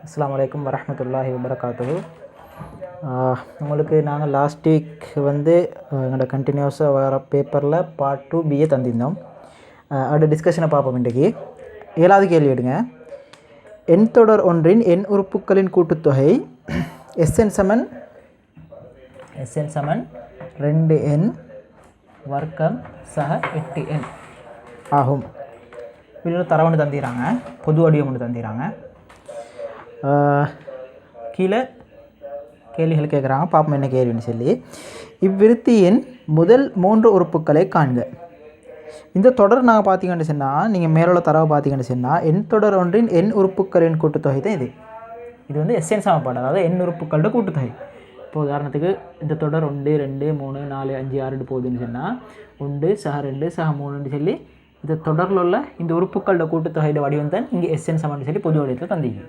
அஸ்ஸலாமு அலைக்கும் வரஹ்மத்துல்லாஹி வபரகாத்துஹு. உங்களுக்கு நாங்கள் லாஸ்ட் வீக் வந்து எங்களோட கண்டினியூஸாக வர பேப்பரில் பார்ட் 2B தந்திருந்தோம். அதோட டிஸ்கஷனை பார்ப்போம். இன்றைக்கு 7வது கேள்வி எடுங்க. எண் தொடர் ஒன்றின் எண் உறுப்புகளின் கூட்டுத்தொகை Sn சமன் 2n வர்க்கம் சக 8n ஆகும். இதில் தர ஒன்று தந்திராங்க, பொது வடிவம் ஒன்று தந்திராங்க. கீழே கேள்விகள் கேட்குறாங்க, பார்ப்போம் என்ன கேள்வின்னு சொல்லி. இவ்விருத்தியின் முதல் 3 உறுப்புகளை காண்க. இந்த தொடர் நாங்கள் பார்த்தீங்கன்னு சொன்னால், நீங்கள் மேலுள்ள தரவை பார்த்தீங்கன்னு சொன்னால், எண் தொடர் ஒன்றின் எண் உறுப்புகளின் கூட்டுத்தொகை தான் இது. இது வந்து Sn சமன்பாடு, அதாவது எண் உறுப்புகளோட கூட்டுத்தொகை. இப்போ உதாரணத்துக்கு இந்த தொடர் 1 2 3 4 5 6 போகுதுன்னு சொன்னால் 1 சக 2 சக 3ன்னு சொல்லி இந்த தொடரில் உள்ள இந்த உறுப்புகளோட கூட்டுத்தொகையோட வடிவம் தான் இங்கே Sn சமன்னு சொல்லி பொது வடிவத்தில் தந்தீங்க.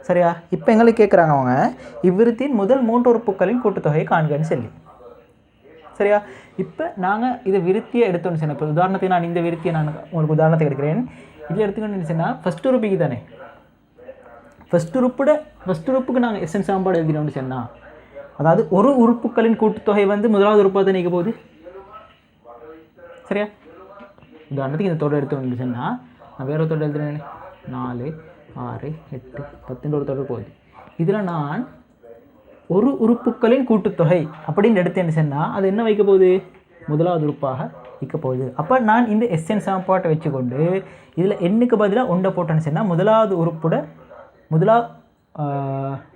சரியா? இப்போ எங்களுக்கு கேட்குறாங்க அவங்க இவ்விருத்தியின் முதல் 3 உறுப்புகளின் கூட்டுத்தொகையை காண்கன்னு சொல்லி. சரியா? இப்போ நாங்கள் இதை விருத்தியை எடுத்தோன்னு சொன்னால், இப்போ உதாரணத்துக்கு நான் இந்த விருத்தியை நான் உங்களுக்கு உதாரணத்துக்கு எடுக்கிறேன். இதில் எடுத்துக்கணும்னு சொன்னால் ஃபஸ்ட் உறுப்புக்கு தானே, ஃபஸ்ட் உறுப்புக்கு நாங்கள் Sn சமன்பாடு எழுதினோம்னு சொன்னால், அதாவது ஒரு உறுப்புகளின் கூட்டுத்தொகை வந்து முதலாவது உறுப்பாக தான் நீக்க போகுது. சரியா? உதாரணத்துக்கு இந்த தொடர் எடுத்தோம்னு சொன்னால், நான் வேறு தொடர் எழுதுறேன். 4 6 8 10 ஒரு தொடர் போகுது. இதில் நான் ஒரு உறுப்புகளின் கூட்டுத்தொகை அப்படின்னு எடுத்தேன்னு சொன்னால் அது என்ன வைக்க போகுது? முதலாவது உறுப்பாக வைக்க போகுது. அப்போ நான் இந்த Sn சமன்பாட்டை வச்சுக்கொண்டு இதில் எண்ணுக்கு பதிலாக ஒன்றை போட்டேன்னு சொன்னால் முதலாவது உறுப்புட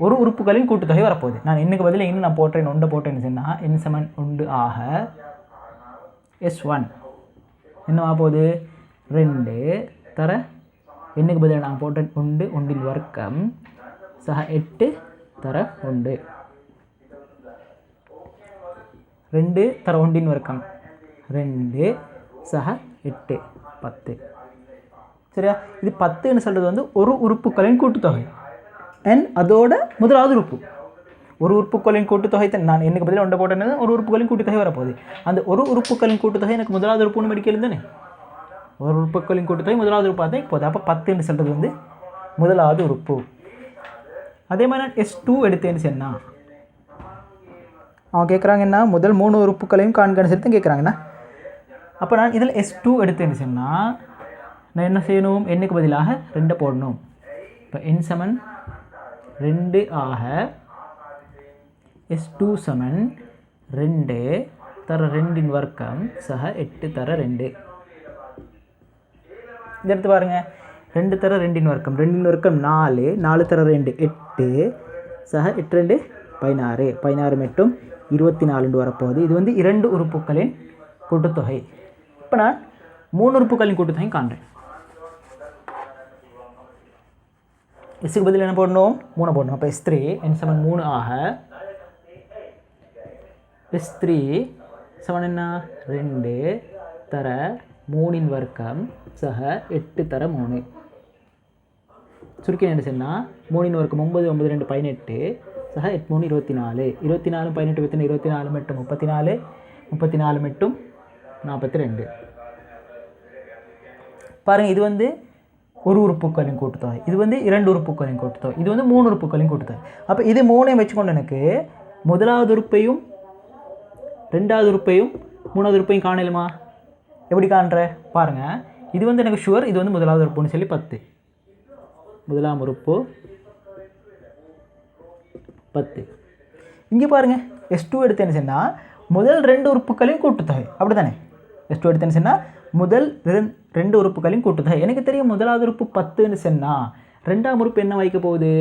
ஒரு உறுப்புகளின் கூட்டுத்தொகை வரப்போகுது. நான் எண்ணுக்கு பதிலாக இன்னும் நான் போட்டேன் ஒன்றை போட்டேன்னு சொன்னால் n சமன் 1 ஆக S1 என்னவா போகுது? 2 தர எண்ணுக்கு பதிலாக நான் போட்டேன் 1 1 வர்க்கம் சக 8 தர 1 2 தர 1 வர்க்கம் 2 சக 8 10. சரியா? இது 10ன்னு சொல்கிறது வந்து ஒரு உறுப்புகளின் கூட்டுத்தொகை அண்ட் அதோட முதலாவது உறுப்பு. ஒரு உறுப்புகளின் கூட்டுத்தொகை நான் எனக்கு பதிலாக ஒன்றை போட்டேன்னு ஒரு உறுப்புகளின் கூட்டுத்தொகை வரப்போகுது. அந்த ஒரு உறுப்புகளின் கூட்டுத்தொகை எனக்கு முதலாவது உறுப்புன்னு மெடிக்கல் தானே. ஒரு உறுப்புகளின் கூட்டுத்தொகை முதலாவது உறுப்பாக தான் போகுது. அப்போ 10ன்னு சொல்கிறது வந்து முதலாவது உறுப்பு. அதே மாதிரி நான் S2 எடுத்தேன்னு சொன்னால் அவன் கேட்குறாங்கன்னா முதல் 3 உறுப்புகளையும் காண்கன்னு சொல்லி தான் கேட்குறாங்கண்ணா. அப்போ நான் இதில் S2 எடுத்தேன்னு சொன்னால் நான் என்ன செய்யணும்? எண்ணுக்கு பதிலாக 2 போடணும். இப்போ n சமன் 2 ஆக S2 சமன் 2 தர 2 வர்க்கம் சக 8 தர 2. இந்த எடுத்து பாருங்கள். 2 தர 2 வர்க்கம் 2 வர்க்கம் 4 4 தர 2 8 சக 8 2 16 16 மட்டும் 24 வரப்போகுது. இது வந்து 2 உறுப்புகளின் கூட்டுத்தொகை. இப்போ நான் 3 உறுப்புகளின் கூட்டுத்தொகை காண்றேன். எஸ்ஸுக்கு பதில் என்ன போடணும்? 3 போடணும். அப்போ S3 n சமன் 3 ஆக S3 சமன் என்ன? 2 தர 3 வர்க்கம் சக 8 தர 3. சுருக்கி என்ன சொன்னால் 3 வர்க்கம் 9 9 2 18 சக 8 3 24 24 18 24 மட்டும் 34 34 மட்டும் 42. பாருங்கள், இது வந்து ஒரு உறுப்புகளின் கூட்டுத்தொகை, இது வந்து 2 உறுப்புகளின் கூட்டுத்தொகை, இது வந்து 3 உறுப்புகளின் கூட்டுத்தொகை. அப்போ இது 3ஐயும் வச்சுக்கொண்டு எனக்கு முதலாவது உறுப்பையும் 2வது உறுப்பையும் 3வது உறுப்பையும் காணலுமா? எப்படி காண்ற பாருங்கள். இது வந்து எனக்கு ஷுவர், இது வந்து முதலாவது உறுப்புன்னு சொல்லி 10. முதலாம் உறுப்பு 10. இங்கே பாருங்கள், S2 எடுத்தேன்னு சொன்னால் முதல் 2 உறுப்புகளின் கூட்டுத்தொகை. அப்படி தானே? S2 எடுத்தேன்னு சொன்னால் முதல் 2 உறுப்புகளின் கூட்டுத்தொகை. எனக்கு தெரியும் முதலாவது உறுப்பு 10ன்னு சொன்னால் 2ஆம் உறுப்பு என்ன வைக்க போகுது?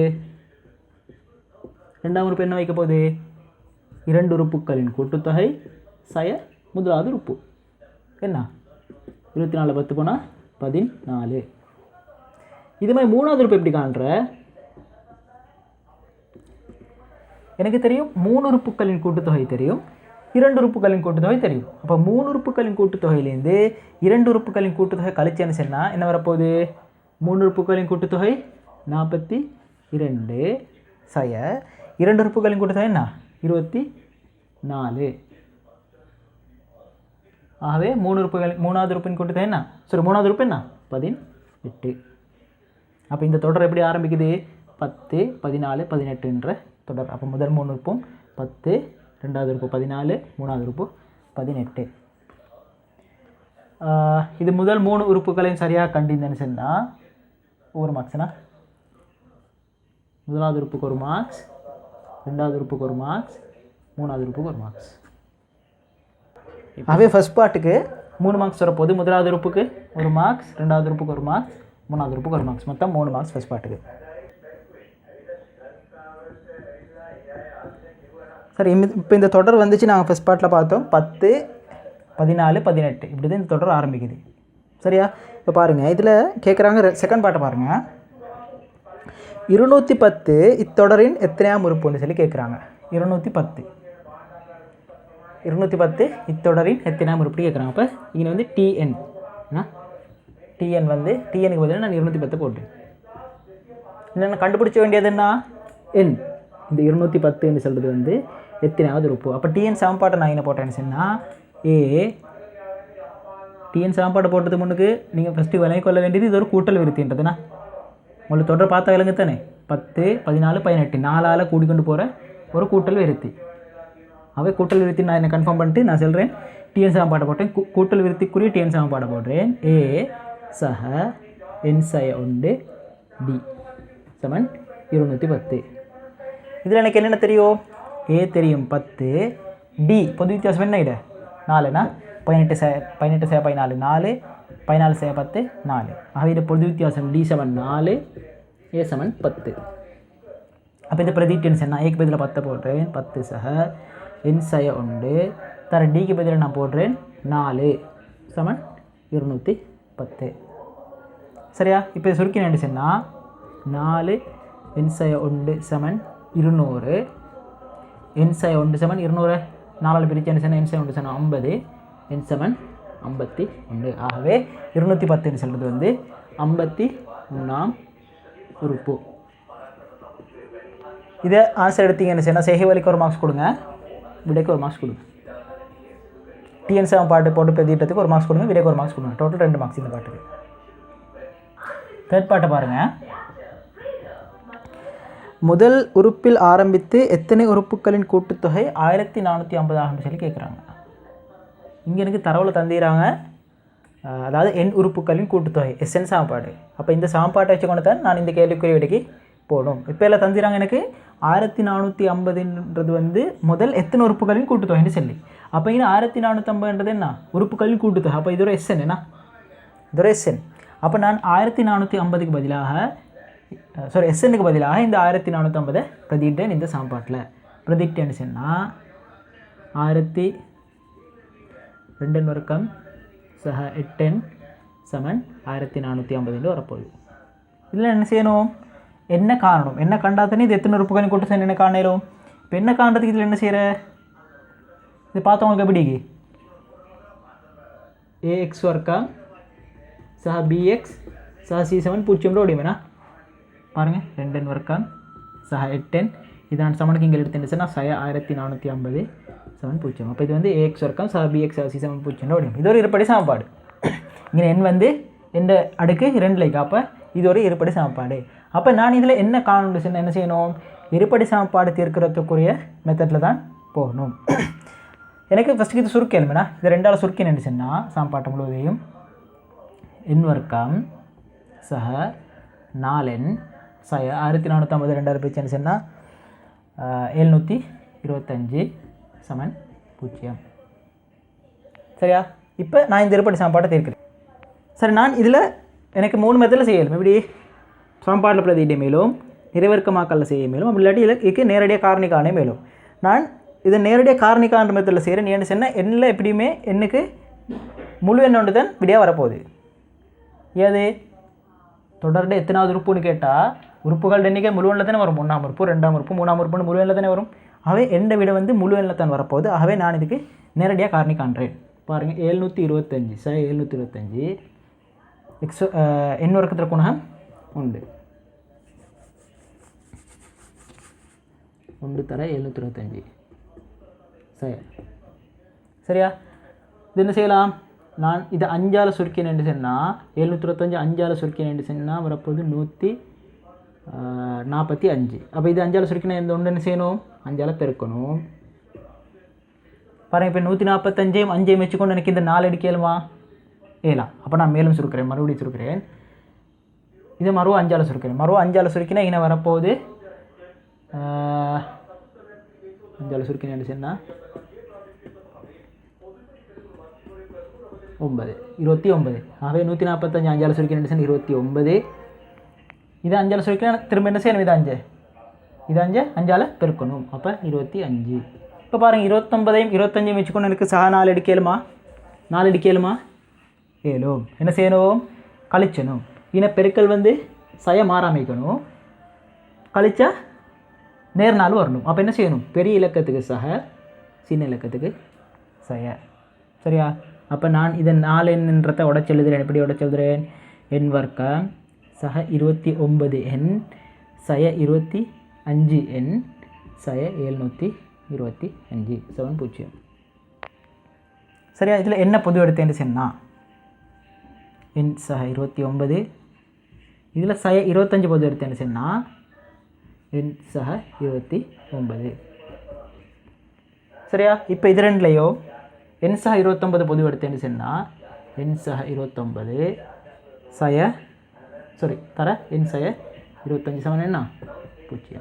2ஆம் உறுப்பு என்ன வைக்க போகுது? 2 உறுப்புகளின் கூட்டுத்தொகை சய முதலாவது உறுப்பு என்ன? 24 10 போனால் 14. இது மாதிரி 3வது உறுப்பு எப்படி காண்ற? எனக்கு தெரியும் 3 உறுப்புகளின் கூட்டுத்தொகை தெரியும், 2 உறுப்புகளின் கூட்டுத்தொகை தெரியும். அப்போ 3 உறுப்புகளின் கூட்டுத்தொகையிலேருந்து 2 உறுப்புகளின் கூட்டுத்தொகை கழிச்சேன்னு சொன்னால் என்ன வரப்போகுது? 3 உறுப்புகளின் கூட்டுத்தொகை 42 சய 2 உறுப்புகளின் கூட்டுத்தொகை என்ன? 24. ஆகவே 3வது உறுப்பின் கூட்டுத்தொகை என்ன? 3வது உறுப்பு என்ன? 18. அப்போ இந்த தொடர் எப்படி ஆரம்பிக்குது? 10, 14, 18 என்ற தொடர். அப்போ முதல் 3 உறுப்பும் 10, ரெண்டாவது உறுப்பு 14, மூணாவது உறுப்பு 18. இது முதல் 3 உறுப்புகளையும் சரியாக கண்டிருந்தேன்னு சொன்னால் ஒரு மார்க்ஸ்னா முதலாவது உறுப்புக்கு ஒரு மார்க்ஸ், ரெண்டாவது உறுப்புக்கு ஒரு மார்க்ஸ், மூணாவது உறுப்புக்கு ஒரு மார்க்ஸ். ஆகவே ஃபர்ஸ்ட் பார்ட்டுக்கு 3 மார்க்ஸ் வரப்போது. முதலாவது உறுப்புக்கு ஒரு மார்க்ஸ், ரெண்டாவது உறுப்புக்கு ஒரு மார்க்ஸ், மூணாவது உறுப்புக்கு ஒரு மார்க்ஸ், மொத்தம் 3 மார்க்ஸ் ஃபர்ஸ்ட் பார்ட்டுக்கு. சரி, இப்போ இந்த தொடர் வந்துச்சு. நாங்கள் ஃபர்ஸ்ட் பார்ட்டில் பார்த்தோம் 10, 14, 18 இப்படி தான் இந்த தொடர் ஆரம்பிக்குது. சரியா? இப்போ பாருங்கள், இதில் கேட்குறாங்க செகண்ட் பார்ட்டை பாருங்கள். 210 இத்தொடரின் எத்தனையாம் உறுப்புன்னு சொல்லி கேட்குறாங்க. 210 இத்தொடரின் எத்தனையாம் உறுப்பு கேட்குறாங்க. அப்போ இங்கே வந்து டிஎன் வந்து டிஎனுக்கு பதிலாக நான் 210 போட்டேன். என்னென்ன கண்டுபிடிச்ச வேண்டியதுன்னா என் இந்த 210ன்னு சொல்கிறது வந்து எத்தனையாவது உறுப்பு. அப்போ டிஎன் சமன்பாட்டை நான் என்ன போட்டேன்னு சொன்னால் டிஎன் சமன்பாட்டை போட்டதுக்கு முன்னுக்கு நீங்கள் ஃபஸ்ட்டு விலகி கொள்ள வேண்டியது இது ஒரு கூட்டல் விருத்தின்றதுண்ணா. உங்களுக்கு தொடர் பார்த்தா விலங்கு தானே. 10, 14, 18 4ஆல் கூடிக்கொண்டு போகிற ஒரு கூட்டல் விருத்தி. அவை கூட்டல் விருத்தி நான் என்ன கன்ஃபார்ம் பண்ணிட்டு நான் சொல்கிறேன். டிஎன் சமன்பாட்டை போட்டேன். கூட்டல் விருத்திக்குரிய டிஎன் சமன்பாட்டை போடுறேன். ஏ சக என் சய உண்டு டி சமன் 210. இதில் எனக்கு என்னென்ன தெரியும்? ஏ தெரியும் 10, டி பொது வித்தியாசம் என்ன இட 4னா 18 ச 14 4, 14 ச 10 4. ஆகவே இது பொது வித்தியாசம் டி சமன் 4, ஏ சமன் 10. அப்போ இது பிரதி டென்ஷன் நான் ஏக்கு பதிலாக 10 போடுறேன். 10 சக என் சய உண்டு தர டிக்கு பதிலாக நான் போடுறேன் 4 சமன் 210. சரியா? இப்போ சுருக்கி நினைச்சேன்னா 4 என் சய உண்டு சமன் 200, என் சய உண்டு சமன் 200 4ஆல் பிரித்து என்ன சொன்னால் என் சய உண்டு சமன் 50, என் சமன் 51. ஆகவே 210 சொல்கிறது வந்து 53ஆம் உறுப்பு. இதை ஆன்சர் எடுத்தீங்கன்னு சொன்னால் செய்கை வழிக்கு ஒரு மார்க்ஸ் கொடுங்க, விடைக்கு ஒரு மார்க்ஸ் கொடுங்க. டிஎன் சமன்பாட்டு போட்டு பிரதிட்டத்துக்கு ஒரு மார்க்ஸ் கொடுங்க, விடைக்கு ஒரு மார்க்ஸ் கொடுங்க. டோட்டல் 2 மார்க்ஸ் இந்த பாட்டுக்கு. தேர்ட் பாட்டை பாருங்கள். முதல் உறுப்பில் ஆரம்பித்து எத்தனை உறுப்புகளின் கூட்டுத்தொகை 1450 ஆகும்னு சொல்லி கேட்குறாங்க. இங்கே எனக்கு தரவில் தந்திராங்க. அதாவது எண் உறுப்புகளின் கூட்டுத்தொகை எஸ்என் சாப்பாடு. அப்போ இந்த சாப்பாட்டை வச்சுக்கொண்டு தான் நான் இந்த கேள்விக்குரிய விடைக்கு போடும். இப்போ எல்லாம் தந்திராங்க எனக்கு 1450ன்றது வந்து முதல் எத்தனை உறுப்புகளின் கூட்டுத்தொகைன்னு சொல்லி. அப்போ இங்கே 1450ன்றது என்ன உறுப்புகளின் கூட்டுத்தொகை. அப்போ இது ஒரு எஸ்என் என்ன, இது ஒரு எஸ்என். அப்போ நான் 1450க்கு பதிலாக எஸ்என்னுக்கு பதிலாக இந்த 1450 பிரதிட்டேன் இந்த சாப்பாட்டில். பிரதிட்டேன்னு சொன்னால் 1002 வர்க்கம் சக 8 சமன் 1450 வரப்போகுது. இதில் என்ன செய்யணும்? என்ன காரணம்? என்ன கண்டாத்தனே இது எத்தனை உறுப்புகளின் கூட்டு என்ன காணலும். இப்போ என்ன காண்றதுக்கு இதில் என்ன செய்கிற? இது பார்த்தவங்களுக்கு எப்படிக்கு ஏஎக்ஸ் வர்க்கம் சக பிஎக்ஸ் சக சி சமன் 0 ஓடியுமேண்ணா. பாருங்கள் 2 வர்க்கம் சக 8 இது நான் சமனுக்கு இங்கே எடுத்துட்டுச்சுன்னா 1450 சமன் 0. அப்போ இது வந்து ஏஎக்ஸ் வர்க்கம் சக பிஎக்ஸ் சக சி சமன் 0 ஓடியும். இது ஒரு இருப்படி சமன்பாடு. இங்கே எண் வந்து எந்த அடுக்கு 2 அப்போ இது ஒரு இருப்படி சமன்பாடு. அப்போ நான் இதில் என்ன காணணும் என்ன செய்யணும்? இருப்படி சமன்பாடு தீர்க்கிறதுக்குரிய மெத்தடில் தான் போகணும். எனக்கு ஃபஸ்ட்டுக்கு இது சுருக்கி எழுமேண்ணா. இது 2ஆல் சுருக்கி நினைச்சுன்னா சமன்பாட்டை முழுவதையும் எண் வர்க்கம் சக 4n சய 1450 2ஆல் பிரிச்சு சொன்னால் 725 சமன் 0. சரியா? இப்போ நான் இந்த இருப்படி சமன்பாட்டை தீர்க்கிறேன். சரி, நான் இதில் எனக்கு 3 மெத்தடில் செய்யலும். எப்படி சமன்பாட்டில் பிரதியிட மேலும் நிறைவர்க்கமாக்கல்ல செய்ய மேலும் அப்படி இல்லாட்டி இதுக்கு நேரடியாக காரணிக்கானே மேலும். நான் இதை நேரடியாக காரணிக்கான மெத்தடில் செய்கிறேன். ஏன்னு சொன்னால் எண்ணில் எப்படியுமே எண்ணுக்கு முழு எண் ஒன்று தான் விடையாக வரப்போகுது. ஏது தொடர்ந்து எத்தனாவது உறுப்புன்னு கேட்டால் உறுப்புகள் எண்ணிக்கை முழு எண்ணில் தானே வரும். 1ஆம் உறுப்பு 2ஆம் உறுப்பு 3ஆம் உறுப்புன்னு முழு எண்ணில் தானே வரும். ஆகவே எண்ட விட வந்து முழு எண்ணில் தான் வரப்போகுது. ஆகவே நான் இதுக்கு நேரடியாக காரணி காண்றேன். பாருங்கள் 725 725 எக்ஸ் எண் வர்க்கத்தில் குணகம் உண்டு தர 725 சரியா? இது என்ன செய்யலாம்? நான் இதை 5ஆல் சுருக்கினேன் சொன்னால் 725 5ஆல் சுருக்கினேன் சொன்னால் வரப்போது 100 45. அப்போ இது 5ஆல் சுருக்கினா இந்த ஒன்று என்ன செய்யணும், 5ஆல் பெருக்கணும். பாருங்கள், இப்போ 145 5 வச்சுக்கொண்டு எனக்கு இந்த 4 எடுக்கலுமா, ஏலாம். அப்போ நான் மேலும் சுருக்கிறேன், மறுபடியும் சுருக்கிறேன். இது மறுவா 5ஆல் சுருக்கிறேன். மறுவா 5ஆல் சுருக்கினா இங்கே வரப்போகுது 5ஆல் சுருக்கினா என்ன சொன்னால் 9 29. ஆகவே 145 5ஆல் சுருக்கினா என்ன 29. இது 5ஆல் சுருக்கினா திரும்ப என்ன செய்யணும், இது 5 இது 5 5ஆல் பெருக்கணும். அப்போ 25. இப்போ பாருங்கள், 29 25 வச்சுக்கொண்டு எனக்கு சக 4 எடுக்கலுமா, 4 எடுக்கலுமா, ஏலும். என்ன செய்யணும், கழிச்சணும். பெருக்கல் வந்து சய மாறாமைக்கணும், கழிச்சா நேர் 4 வரணும். அப்போ என்ன செய்யணும், பெரிய இலக்கத்துக்கு சக, சின்ன இலக்கத்துக்கு சய. சரியா? அப்போ நான் இதை 4 எண்ன்றதை உடச்சி எழுதுகிறேன். எப்படி உடச்சி எழுதுகிறேன், எண் வர்க்கம் சக 29 எண் சய 25 எண் சய 725 7 சரியா? இதில் என்ன பொது எடுத்தேன்னு சொன்னால் எண் சக 29, இதில் சய 25 பொது எடுத்தேன்னு சொன்னால் எண் சக 29. சரியா? இப்போ இது ரெண்டுலையோ எண் சக 29 பொது எடுத்தேன்னு சொன்னால் எண் சக 29 சய தர எண் சய 25 சமன் என்ன 0.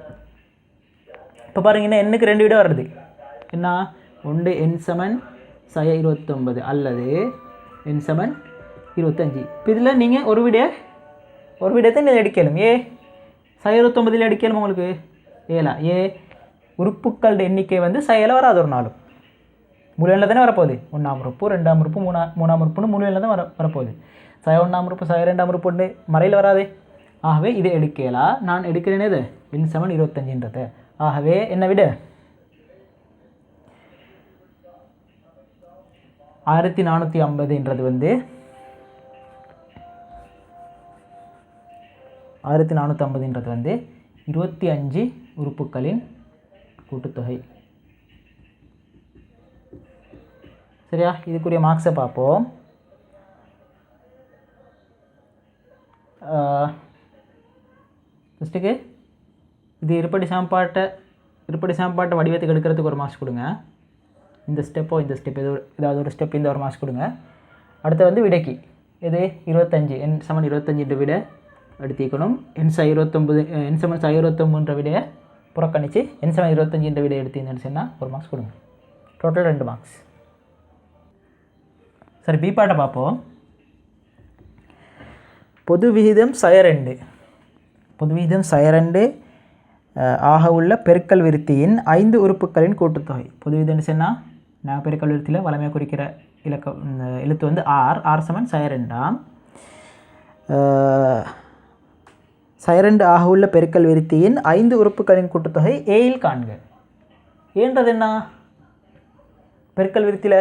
இப்போ பாருங்க, என்ன எண்ணுக்கு 2 விட வருது. என்ன, ஒன்று எண் சமன் சய 29 அல்லது எண் சமன் 25. இப்போ இதில் நீங்கள் ஒரு விடத்தை நீங்கள் எடுக்கலும். சய 29 எடுக்கலும் உங்களுக்கு ஏலா. உறுப்புக்களோட எண்ணிக்கை வந்து சையில் வராது ஒரு நாளும். முழு எண்ணில் தானே வரப்போகுது. 1ஆம் உறுப்பு 2ஆம் உறுப்பு 3ஆம் உறுப்புன்னு முழு எண்ணில் தான் வரப்போகுது. சய 1ஆம் உறுப்பு சய 2ஆம் உறுப்பு ஒன்று மறையில் வராது. ஆகவே இதை எடுக்கலாம். நான் எடுக்கிறேனே இது எண் சமன் 25ன்றது. ஆகவே என்ன விட 1450ன்றது வந்து 1450ன்றது வந்து 25 உறுப்புகளின் கூட்டுத்தொகை. சரியா? இதுக்குரிய மார்க்ஸை பார்ப்போம். ஃபஸ்ட்டுக்கு இது இருப்படி சாம்பாட்டை வடிவத்துக்கு எடுக்கிறதுக்கு ஒரு மார்க்ஸ் கொடுங்க. இந்த ஸ்டெப்போ ஏதாவது ஒரு ஸ்டெப் இந்த ஒரு மார்க்ஸ் கொடுங்க. அடுத்து வந்து விடைக்கு இது 25 எண் சமன் 25 விட எடுத்துக்கணும். எண் ச 29 எண் சமன் ச 29 விடையை புறக்கணித்து எண் சமன் 25 விடை எடுத்தீங்கன்னு சொன்னால் ஒரு மார்க்ஸ் கொடுங்க. Total 2 marks. சரி, பி பாட்டை பார்ப்போம். பொது விகிதம் சய 2. பொது விகிதம் சய 2 ஆக உள்ள பெருக்கல் விருத்தியின் 5 உறுப்புகளின் கூட்டுத்தொகை. பொது விகிதம்னு சொன்னால் நான் பெருக்கல் விருத்தியில் வளமையாக குறிக்கிற எழுத்து வந்து ஆர் சமன் சய 2ஆம். சய 2 ஆக உள்ள பெருக்கல் விருத்தியின் 5 உறுப்புகளின் கூட்டுத்தொகை ஏயில் காண்க. ஏன்றது என்ன, பெருக்கல் விருத்தியில்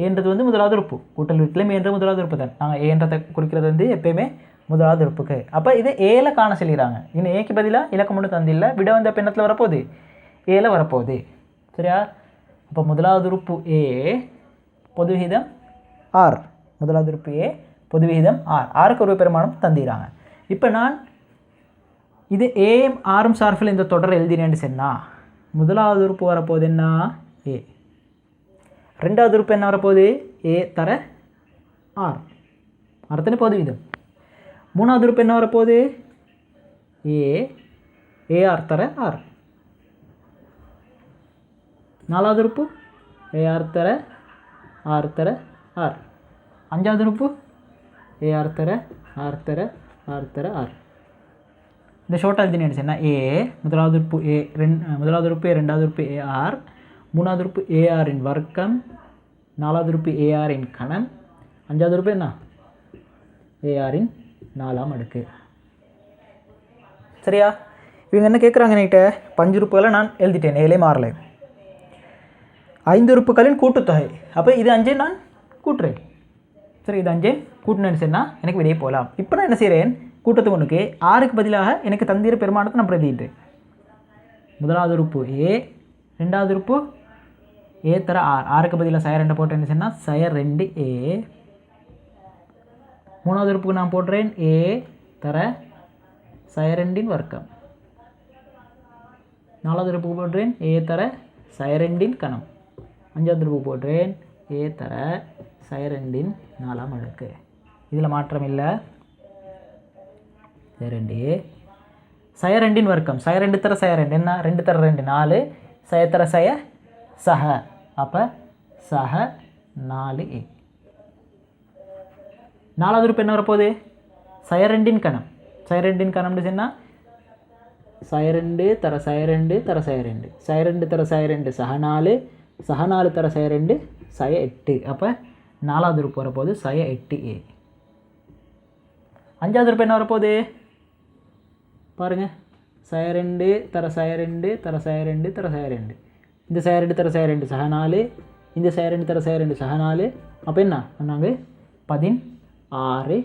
ஏன்றது வந்து முதலாவது உறுப்பு. கூட்டல் விருத்திலையும் ஏன்ற முதலாவது உறுப்பு தான். நாங்கள் ஏன்றதை குறிக்கிறது வந்து எப்பயுமே முதலாவது உறுப்புக்கு. அப்போ இது ஏல காண சொல்லிடுறாங்க. இன்னும் ஏக்கு பதிலாக இலக்கம் ஒன்று தந்தில்லை. விட வந்து பின்னத்தில் வரப்போகுது ஏல வரப்போகுது. சரியா? அப்போ முதலாவது உறுப்பு ஏ, பொது விகிதம் ஆர். முதலாவது உறுப்பு ஏ, பொது விகிதம் ஆருக்கு ஒரு பெருமானம் தந்திடுறாங்க. இப்போ நான் இது ஏம் ஆரும் சார்பில் இந்த தொடர் எழுதினேன்னு சொன்னால் முதலாவது உறுப்பு வரப்போகுது என்ன, ஏ. ரெண்டாவது உறுப்பு என்ன வரப்போகுது, ஏ தர ஆர். அடுத்தது பொது விகிதம். மூணாவது உறுப்பு என்ன வரப்போகுது, ஏஆர் தர ஆர். நாலாவது உறுப்பு ஏஆர் தர ஆர். அஞ்சாவது உறுப்பு ஏஆர் தர ஆர். இந்த ஷார்ட்டாக எழுதினேன்னு சொன்னால் ஏ முதலாவது உறுப்பு முதலாவது உறுப்பு ரெண்டாவது உறுப்பு ஏஆர், மூணாவது உறுப்பு ஏஆரின் வர்க்கம், நாலாவது உறுப்பு ஏஆரின் கணம், அஞ்சாவது உறுப்பு என்ன ஏஆரின் 4ஆம் அடுக்கு. சரியா? இவங்க என்ன கேட்குறாங்க என்கிட்ட, 5 உறுப்புகளை நான் எழுதிட்டேன், ஏழே மாறல. 5 உறுப்புகளின் கூட்டுத்தொகை. அப்போ இது 5 நான் கூட்டுறேன். சரி, இது 5 கூட்டினேன்னு சொன்னால் எனக்கு வெளியே போகலாம். இப்போ நான் என்ன செய்கிறேன், கூட்டத்துக்கு ஒன்றுக்கு ஆறுக்கு பதிலாக எனக்கு தந்திர பெருமானத்தை நான் பிரதிட்டேன். முதலாவது உறுப்பு ஏ, ரெண்டாவது உறுப்பு ஏ தர ஆர். ஆறுக்கு பதிலாக சய 2 போட்டேன்னு சொன்னால் சய 2 ஏ. மூணாவது உறுப்புக்கு நான் போடுறேன் ஏ தர சயரெண்டின் வர்க்கம். 4வது உறுப்புக்கு போடுறேன் a தர சயரெண்டின் கணம். 5வது உறுப்புக்கு போடுறேன் a தர சயரெண்டின் 4ஆம் அடுக்கு. இதில் மாற்றம் இல்லை. சயரெண்டின் வர்க்கம். சயரெண்டு தர சயரெண்டு என்ன 2 தர 2 4. சய தர சய சக. அப்போ சக 4a. 4வது உறுப்பு என்ன வரப்போகுது? சயரெண்டின் கணம். சயரெண்டின் கணம்னு சொன்னால் சயரெண்டு தர சயரெண்டு தர சயரெண்டு. சயரெண்டு தர சயரெண்டு சக 4. சக 4 தர சயரெண்டு சய 8. அப்போ 4வது உறுப்பு வரப்போகுது சய 8a. 5வது உறுப்பு என்ன வரப்போகுது பாருங்கள். சயரெண்டு தர சயரெண்டு தர சயரெண்டு தர சயரெண்டு. இந்த சயரெண்டு தர சயரெண்டு சக 4. இந்த சயரெண்டு தர சயரெண்டு சக 4. அப்போ என்ன பண்ணாங்க 16a.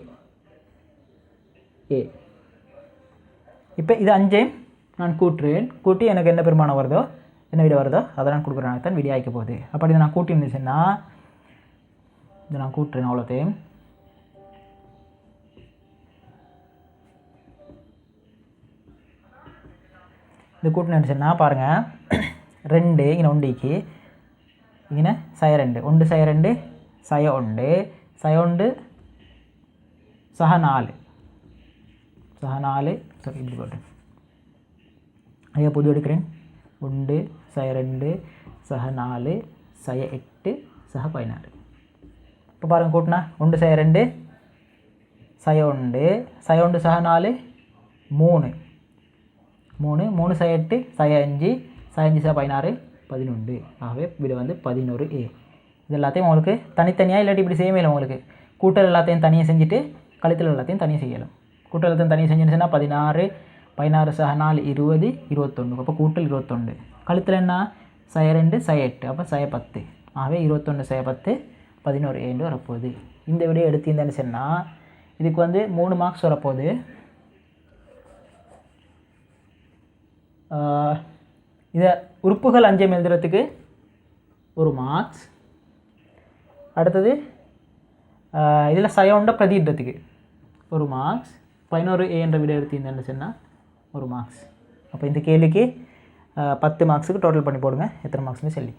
இப்போ இது 5ஐயும் நான் கூட்டுறேன். கூட்டி எனக்கு என்ன பெருமானம் வருதோ என்ன விட வருதோ அதை நான் கொடுக்குறேன். தான் விடி ஆகிக்க போகுது. அப்படி இதை நான் கூட்டி இருந்துச்சுன்னா இதை நான் கூட்டுறேன். அவ்வளோத்தையும் இது கூட்டினு இருந்துச்சுன்னா பாருங்கள் 2 இங்கே 1க்கு இங்கே சயரெண்டு 1 சயரெண்டு சய 1 சய 1 சக 4 சக 4 சரி இப்படி போட்டேன். ஐயா பொது எடுக்கிறேன். 1 சயரெண்டு சக 4 சய 8 சக 16. இப்போ பாருங்கள் கூட்டினா 1 சயரெண்டு சய 1 சய 1 சக 4 3 3 3 சய 8 சய 5 சய 5 சக 16 11. ஆகவே விட வந்து 11a. இது எல்லாத்தையும் உங்களுக்கு தனித்தனியாக இல்லாட்டி இப்படி செய்யவே இல்லை. உங்களுக்கு கூட்டல் எல்லாத்தையும் தனியாக செஞ்சுட்டு கழித்தல் எல்லாத்தையும் தனியாக செய்யலாம். கூட்டல் எல்லாத்தையும் தனியாக செஞ்சுருச்சுன்னா 16 16 சக 4 20 21. அப்போ கூட்டல் 21. கழித்தல் என்ன சய 2 சய 8. அப்போ சய 10. ஆகவே 21 சய 10 11a வரப்போகுது. இந்த விடையை எடுத்தீங்கன்னு சொன்னால் இதுக்கு வந்து 3 மார்க்ஸ் வரப்போகுது. இதை உறுப்புகள் 5 எழுதுறதுக்கு 1 மார்க்ஸ். அடுத்தது இதில் சய 1 பிரதியிடுறதுக்கு 1 மார்க்ஸ். 11a என்ற விடை எடுத்தீங்கன்னு சொன்னால் 1 மார்க்ஸ். அப்போ இந்த கேள்விக்கு 10 மார்க்ஸுக்கு டோட்டல் பண்ணி போடுங்க எத்தனை மார்க்ஸ்னு சொல்லி.